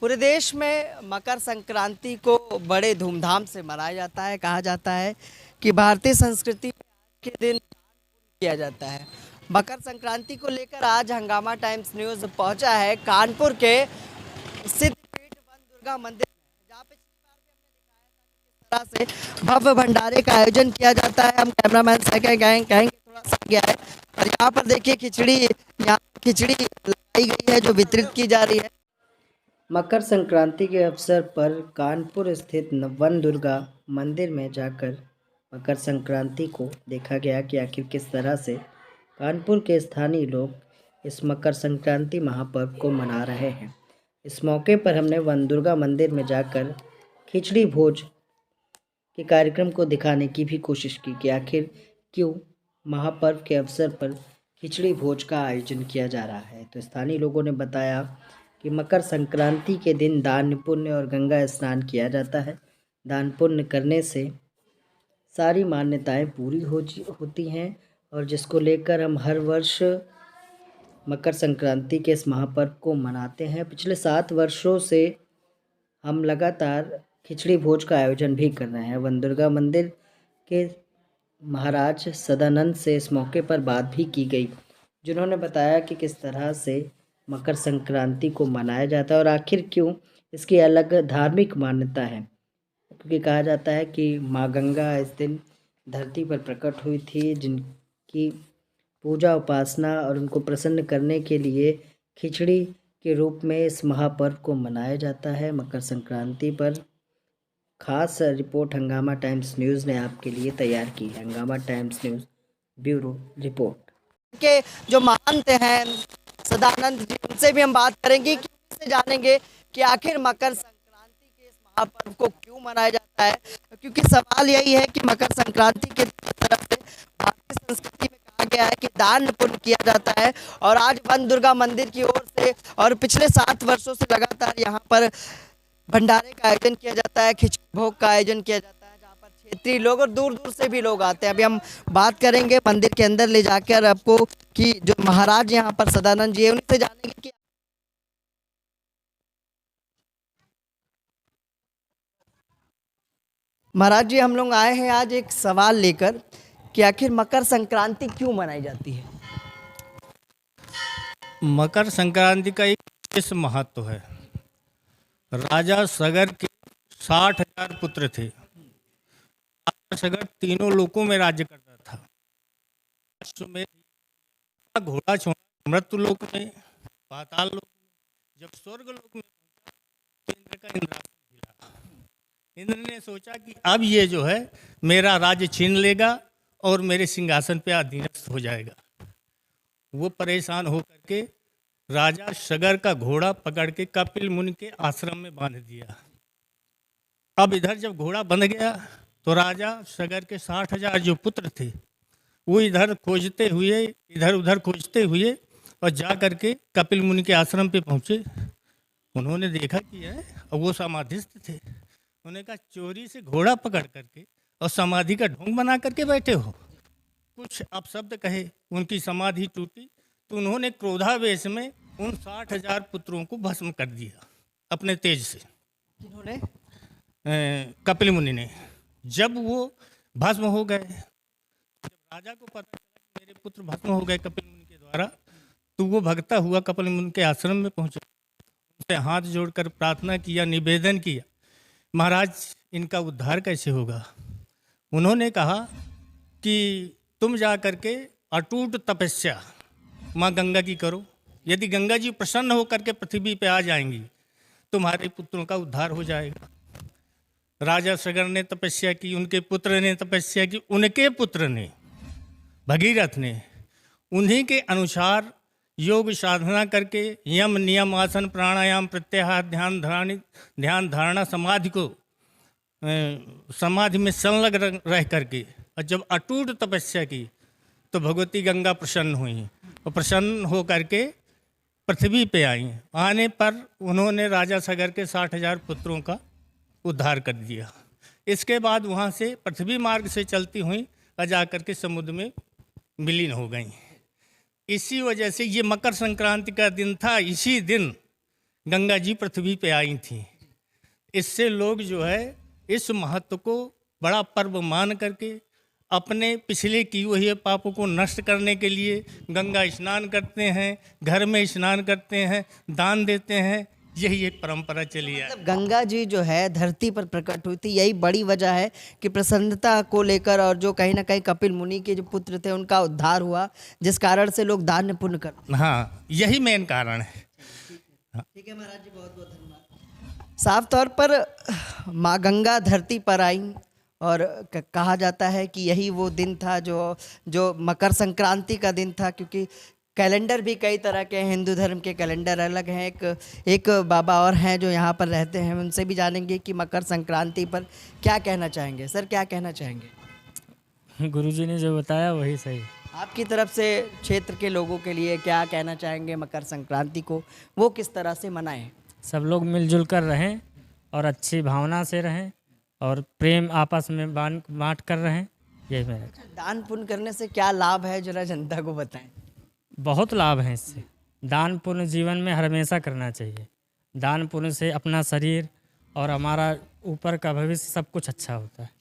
पूरे देश में मकर संक्रांति को बड़े धूमधाम से मनाया जाता है। कहा जाता है कि भारतीय संस्कृति के दिन किया जाता है। मकर संक्रांति को लेकर आज हंगामा टाइम्स न्यूज पहुंचा है कानपुर के सिद्धपीठ वन दुर्गा मंदिर में, जहाँ पिछली बार भी हमने दिखाया था कि किस तरह से भव्य भंडारे का आयोजन किया जाता है। हम कैमरामैन से कहेंगे थोड़ा सा गया है और यहाँ पर देखिए यहाँ खिचड़ी लगाई गई है जो वितरित की जा रही है। मकर संक्रांति के अवसर पर कानपुर स्थित वन दुर्गा मंदिर में जाकर मकर संक्रांति को देखा गया कि आखिर किस तरह से कानपुर के स्थानीय लोग इस मकर संक्रांति महापर्व को मना रहे हैं। इस मौके पर हमने वन दुर्गा मंदिर में जाकर खिचड़ी भोज के कार्यक्रम को दिखाने की भी कोशिश की कि आखिर क्यों महापर्व के अवसर पर खिचड़ी भोज का आयोजन किया जा रहा है। तो स्थानीय लोगों ने बताया कि मकर संक्रांति के दिन दान पुण्य और गंगा स्नान किया जाता है। दान पुण्य करने से सारी मान्यताएं पूरी होती हैं और जिसको लेकर हम हर वर्ष मकर संक्रांति के इस महापर्व को मनाते हैं। पिछले 7 वर्षों से हम लगातार खिचड़ी भोज का आयोजन भी कर रहे हैं। वन दुर्गा मंदिर के महाराज सदानंद से इस मौके पर बात भी की गई, जिन्होंने बताया कि किस तरह से मकर संक्रांति को मनाया जाता है और आखिर क्यों इसकी अलग धार्मिक मान्यता है। क्योंकि कहा जाता है कि माँ गंगा इस दिन धरती पर प्रकट हुई थी, जिनकी पूजा उपासना और उनको प्रसन्न करने के लिए खिचड़ी के रूप में इस महापर्व को मनाया जाता है। मकर संक्रांति पर खास रिपोर्ट हंगामा टाइम्स न्यूज़ ने आपके लिए तैयार की है। हंगामा टाइम्स न्यूज़ ब्यूरो रिपोर्ट के जो महंत हैं सदानंद जी, उनसे भी हम बात करेंगे कि उनसे जानेंगे कि आखिर मकर संक्रांति के इस महापर्व को क्यों मनाया जाता है। क्योंकि सवाल यही है कि मकर संक्रांति के तरफ से भारतीय संस्कृति में कहा गया है कि दान पुण्य किया जाता है और आज वन दुर्गा मंदिर की ओर से और पिछले 7 वर्षों से लगातार यहाँ पर भंडारे का आयोजन किया जाता है, खिचड़ी भोग का आयोजन किया जाता है, जहाँ पर क्षेत्रीय लोग और दूर दूर से भी लोग आते हैं। अभी हम बात करेंगे मंदिर के अंदर ले जाकर आपको कि जो महाराज यहाँ पर सदानंद जी है उनसे जानेंगे कि महाराज जी, हम लोग आए हैं आज एक सवाल लेकर कि आखिर मकर संक्रांति क्यों मनाई जाती है। मकर संक्रांति का एक विशेष महत्व है। राजा सगर के 60,000 पुत्र थे। राजा सगर तीनों लोकों में राज्य करता था। में घोड़ा छोड़ा मृत्यु लोक में, पाताल लोक में, जब स्वर्ग लोक में पहुंचा तो इंद्र का इंद्रासन हिला। इंद्र ने सोचा कि अब ये जो है मेरा राज्य छीन लेगा और मेरे सिंहासन पे अधीनस्थ हो जाएगा। वो परेशान होकर के राजा सगर का घोड़ा पकड़ के कपिल मुनि के आश्रम में बांध दिया। अब इधर जब घोड़ा बंध गया तो राजा सगर के 60,000 जो पुत्र थे वो इधर खोजते हुए इधर उधर खोजते हुए और जा करके कपिल मुनि के आश्रम पे पहुँचे। उन्होंने देखा कि है और वो समाधिस्थ थे। उन्होंने कहा चोरी से घोड़ा पकड़ करके और समाधि का ढोंग बना करके बैठे हो। कुछ अपशब्द कहे, उनकी समाधि टूटी तो उन्होंने क्रोधावेश में उन 60,000 पुत्रों को भस्म कर दिया अपने तेज से। किन्होंने? कपिल मुनि ने। जब वो भस्म हो गए, जब राजा को पता चला कि मेरे पुत्र भस्म हो गए कपिल मुनि के द्वारा, तो वो भगता हुआ कपिल मुनि के आश्रम में पहुंचा, उनसे हाथ जोड़कर प्रार्थना किया, निवेदन किया, महाराज इनका उद्धार कैसे होगा। उन्होंने कहा कि तुम जा करके अटूट तपस्या माँ गंगा की करो। यदि गंगा जी प्रसन्न होकर के पृथ्वी पे आ जाएंगी तुम्हारे पुत्रों का उद्धार हो जाएगा। राजा सगर ने तपस्या की, उनके पुत्र ने तपस्या की, उनके पुत्र ने भगीरथ ने उन्हीं के अनुसार योग साधना करके यम नियम आसन प्राणायाम प्रत्याहार ध्यान धारणा समाधि को समाधि में संलग्न रह करके और जब अटूट तपस्या की तो भगवती गंगा प्रसन्न हुई और प्रसन्न हो करके पृथ्वी पे आई। आने पर उन्होंने राजा सगर के 60,000 पुत्रों का उद्धार कर दिया। इसके बाद वहाँ से पृथ्वी मार्ग से चलती हुई और जा करके समुद्र में विलीन हो गई। इसी वजह से ये मकर संक्रांति का दिन था। इसी दिन गंगा जी पृथ्वी पे आई थी। इससे लोग जो है इस महत्व को बड़ा पर्व मान करके अपने पिछले किए हुए पापों को नष्ट करने के लिए गंगा स्नान करते हैं, घर में स्नान करते हैं, दान देते हैं। यही एक परंपरा चली है। मतलब गंगा जी जो है धरती पर प्रकट हुई थी, यही बड़ी वजह है कि प्रसन्नता को लेकर, और जो कहीं ना कहीं कपिल मुनि के जो पुत्र थे उनका उद्धार हुआ, जिस कारण से लोग दान पुण्य करते हाँ, यही मेन कारण है। हैं। ठीक है महाराज जी, बहुत बहुत धन्यवाद। साफ तौर पर माँ गंगा धरती पर आई, और कहा जाता है कि यही वो दिन था जो जो मकर संक्रांति का दिन था, क्योंकि कैलेंडर भी कई तरह के हैं, हिंदू धर्म के कैलेंडर अलग हैं। एक बाबा और हैं जो यहाँ पर रहते हैं, उनसे भी जानेंगे कि मकर संक्रांति पर क्या कहना चाहेंगे। सर, क्या कहना चाहेंगे? गुरुजी ने जो बताया वही सही। आपकी तरफ से क्षेत्र के लोगों के लिए क्या कहना चाहेंगे? मकर संक्रांति को वो किस तरह से मनाएं? सब लोग मिलजुल कर रहें और अच्छी भावना से रहें और प्रेम आपस में बांट कर रहें, यही मेरा। दान पुण्य करने से क्या लाभ है, जरा जनता को बताएं। बहुत लाभ है इससे। दान पुण्य जीवन में हमेशा करना चाहिए। दान पुण्य से अपना शरीर और हमारा ऊपर का भविष्य सब कुछ अच्छा होता है।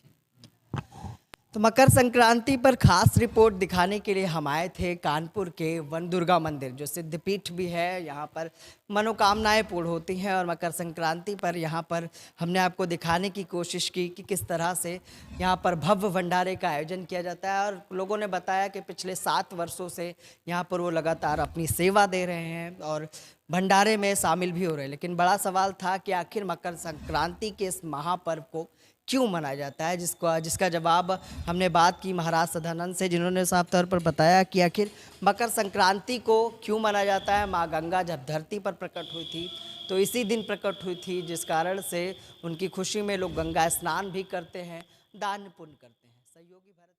तो मकर संक्रांति पर खास रिपोर्ट दिखाने के लिए हम आए थे कानपुर के वन दुर्गा मंदिर, जो सिद्धपीठ भी है। यहाँ पर मनोकामनाएं पूर्ण होती हैं, और मकर संक्रांति पर यहाँ पर हमने आपको दिखाने की कोशिश की कि किस तरह से यहाँ पर भव्य भंडारे का आयोजन किया जाता है। और लोगों ने बताया कि पिछले 7 वर्षों से यहाँ पर वो लगातार अपनी सेवा दे रहे हैं और भंडारे में शामिल भी हो रहे हैं। लेकिन बड़ा सवाल था कि आखिर मकर संक्रांति के इस महापर्व को क्यों मनाया जाता है, जिसका जवाब हमने बात की महाराज सदानंद से, जिन्होंने साफ तौर पर बताया कि आखिर मकर संक्रांति को क्यों मनाया जाता है। माँ गंगा जब धरती पर प्रकट हुई थी तो इसी दिन प्रकट हुई थी, जिस कारण से उनकी खुशी में लोग गंगा स्नान भी करते हैं, दान पुण्य करते हैं। सहयोगी भारत